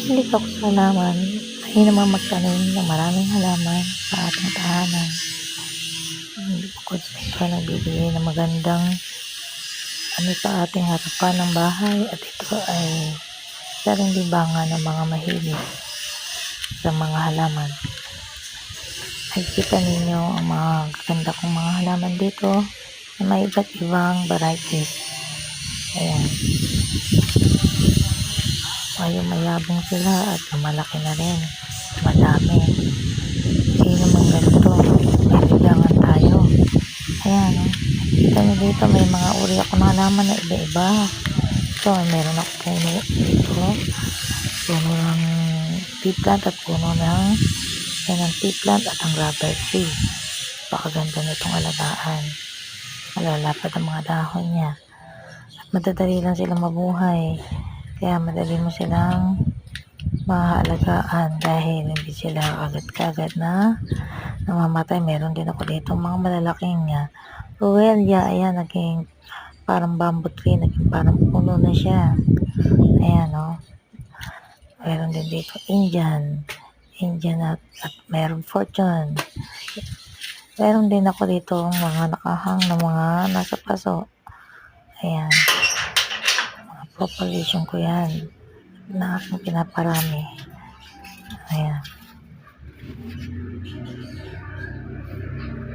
Mahilig ako sa halaman. Mahilig naman magtanim ng maraming halaman sa ating tahanan. Bukod sa ito, nagbibigay ng magandang sa ating harapan ng bahay, at ito ay isa ring libangan ng mga mahilig sa mga halaman. Nakikita ninyo ang mga gaganda kong mga halaman dito na may iba't ibang varieties. Ayan. Mayabong sila at malaki na rin. Madami. Hindi naman ganito. May libangan tayo. Ayan. Kita nyo dito may mga uri ako ng halaman na iba-iba. Ito, meron ako puno dito. Puno ng tea plant at puno ng tea plant at ang rubber tree. Napakaganda nitong alagaan. Malalapad ang mga dahon niya. At madadali lang silang mabuhay. Kaya madali mo silang maalagaan dahil hindi sila agad-agad na namamatay. Meron din ako dito mga malalaking Ruelia. Ayan, naging parang bamboo tree. Naging parang puno na siya. Ayan, o. Meron din dito Indian at meron fortune. Meron din ako dito mga nakahang na mga nasa paso. Ayan. Mga propagation ko yan na aking pinaparami. Ayan.